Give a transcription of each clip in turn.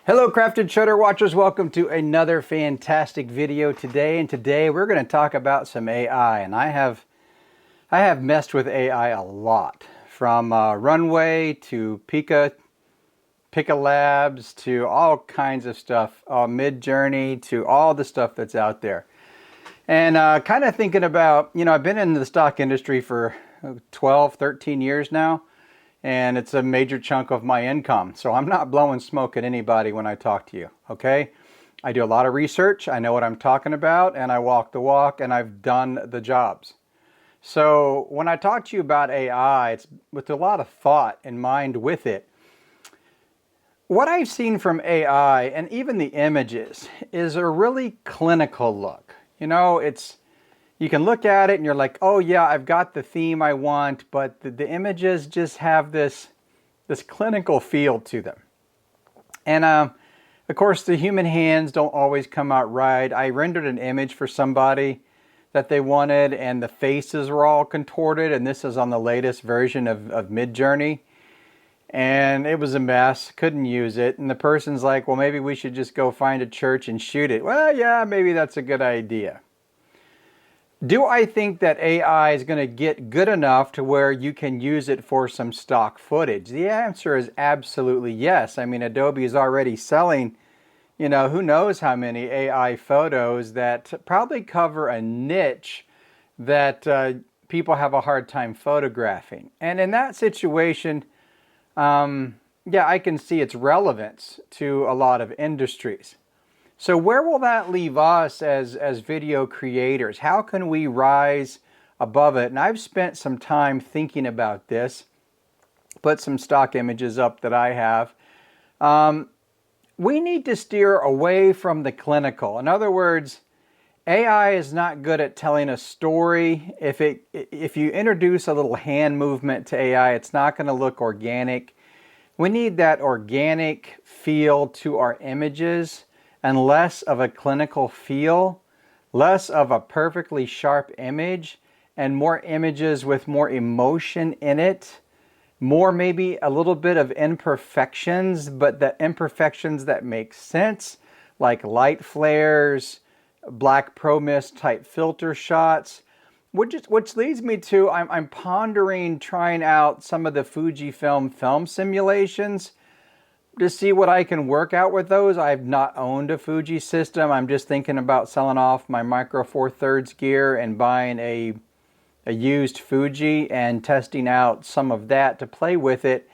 Hello Crafted Shutter Watchers, welcome to another fantastic video today. And today we're going to talk about some AI. And I have messed with AI a lot, from Runway to Pika Labs to all kinds of stuff, Midjourney to all the stuff that's out there. And kind of thinking about, I've been in the stock industry for 12, 13 years now. And it's a major chunk of my income. So I'm not blowing smoke at anybody when I talk to you, okay? I do a lot of research, I know what I'm talking about, and I walk the walk, and I've done the jobs. So when I talk to you about AI, it's with a lot of thought in mind with it. What I've seen from AI, and even the images, is a really clinical look. You can look at it and you're like, oh yeah, I've got the theme I want, but the images just have this clinical feel to them. And of course, the human hands don't always come out right. I rendered an image for somebody that they wanted, and the faces were all contorted, and this is on the latest version of Midjourney. And it was a mess, couldn't use it. And the person's like, well, maybe we should just go find a church and shoot it. Well, yeah, maybe that's a good idea. Do I think that AI is going to get good enough to where you can use it for some stock footage? The answer is absolutely yes. I mean, Adobe is already selling, who knows how many AI photos that probably cover a niche that people have a hard time photographing. And in that situation, yeah, I can see its relevance to a lot of industries. So where will that leave us as video creators? How can we rise above it? And I've spent some time thinking about this. Put some stock images up that I have. We need to steer away from the clinical. In other words, AI is not good at telling a story. If you introduce a little hand movement to AI, it's not going to look organic. We need that organic feel to our images, and less of a clinical feel, less of a perfectly sharp image, and more images with more emotion in it, more maybe a little bit of imperfections, but the imperfections that make sense, like light flares, black pro mist type filter shots, which leads me to, I'm pondering trying out some of the Fujifilm film simulations to see what I can work out with those. I've not owned a Fuji system. I'm just thinking about selling off my Micro Four Thirds gear and buying a used Fuji and testing out some of that to play with it.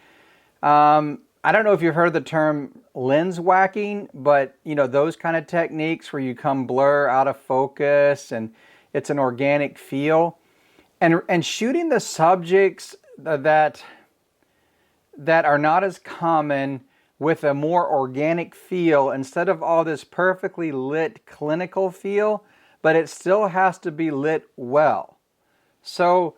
I don't know if you've heard the term lens whacking, but those kind of techniques where you come blur out of focus and it's an organic feel. And shooting the subjects that are not as common with a more organic feel instead of all this perfectly lit clinical feel, but it still has to be lit well. So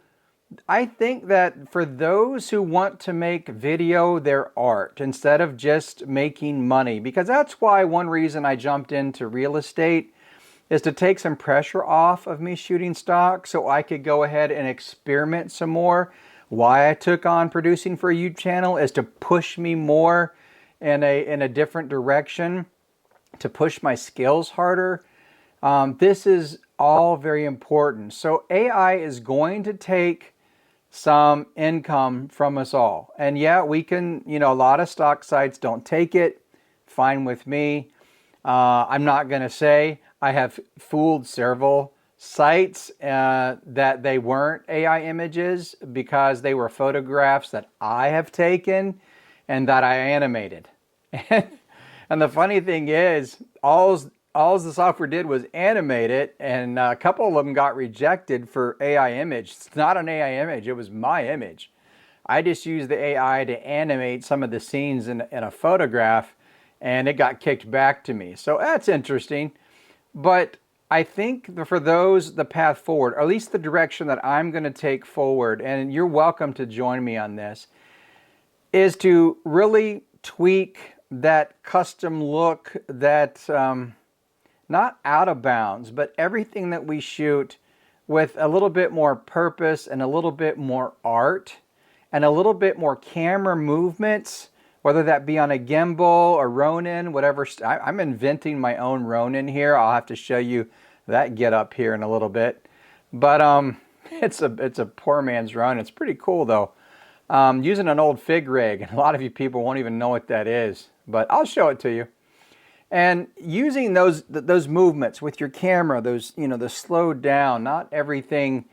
I think that for those who want to make video their art instead of just making money, because that's why one reason I jumped into real estate is to take some pressure off of me shooting stock so I could go ahead and experiment some more. Why I took on producing for a YouTube channel is to push me more in a different direction, to push my skills harder. This is all very important. So AI is going to take some income from us all. And yeah, we can, a lot of stock sites don't take it. Fine with me. I'm not going to say I have fooled several sites that they weren't AI images because they were photographs that I have taken and that I animated. And the funny thing is, all the software did was animate it, and a couple of them got rejected for AI image. It's not an AI image, it was my image. I just used the AI to animate some of the scenes in a photograph, and it got kicked back to me. So that's interesting. But I think for those, the path forward, or at least the direction that I'm going to take forward, and you're welcome to join me on this, is to really tweak that custom look, that not out of bounds, but everything that we shoot with a little bit more purpose and a little bit more art and a little bit more camera movements whether that be on a gimbal or Ronin, whatever. I'm inventing my own Ronin here. I'll have to show you that get up here in a little bit. But it's a poor man's Ronin. It's pretty cool though. Using an old fig rig, and a lot of you people won't even know what that is, but I'll show it to you. And using those movements with your camera, those the slowed down, not everything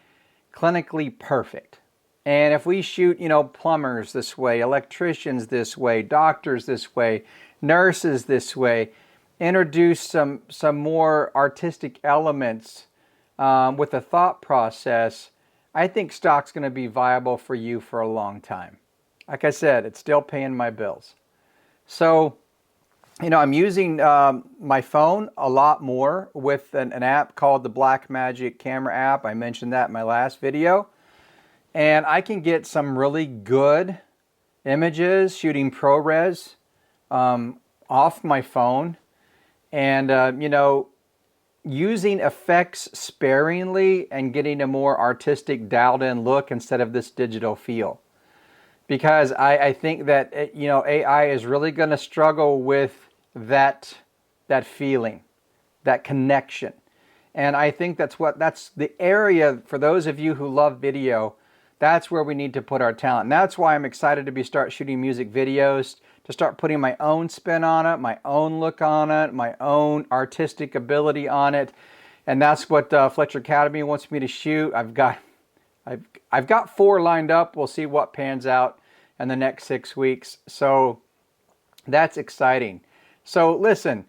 clinically perfect. And if we shoot, plumbers this way, electricians this way, doctors this way, nurses this way, introduce some more artistic elements with a thought process, I think stock's going to be viable for you for a long time. Like I said, it's still paying my bills. So, I'm using my phone a lot more with an app called the Blackmagic Camera app. I mentioned that in my last video. And I can get some really good images shooting ProRes off my phone. And, using effects sparingly and getting a more artistic, dialed-in look instead of this digital feel. Because I think that, AI is really going to struggle with that feeling, that connection. And I think that's the area, for those of you who love video, that's where we need to put our talent. And that's why I'm excited to start shooting music videos, to start putting my own spin on it, my own look on it, my own artistic ability on it. And that's what Fletcher Academy wants me to shoot. I've got 4 lined up. We'll see what pans out in the next 6 weeks. So that's exciting. So listen,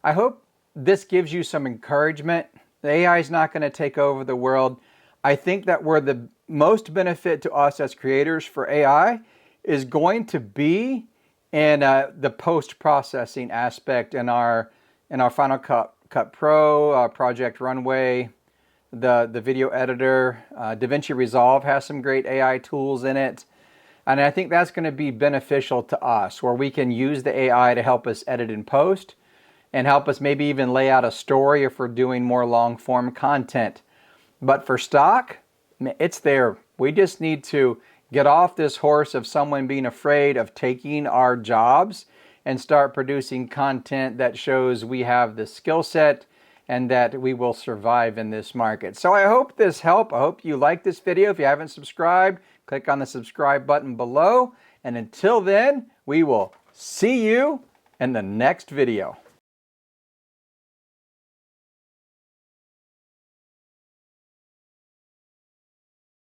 I hope this gives you some encouragement. The AI is not going to take over the world. I think that where the most benefit to us as creators for AI is going to be in the post-processing aspect in our Final Cut Pro, Project Runway, the video editor. DaVinci Resolve has some great AI tools in it. And I think that's going to be beneficial to us, where we can use the AI to help us edit in post and help us maybe even lay out a story if we're doing more long-form content. But for stock, it's there. We just need to get off this horse of someone being afraid of taking our jobs and start producing content that shows we have the skill set and that we will survive in this market. So I hope this helped. I hope you like this video. If you haven't subscribed, click on the subscribe button below. And until then, we will see you in the next video.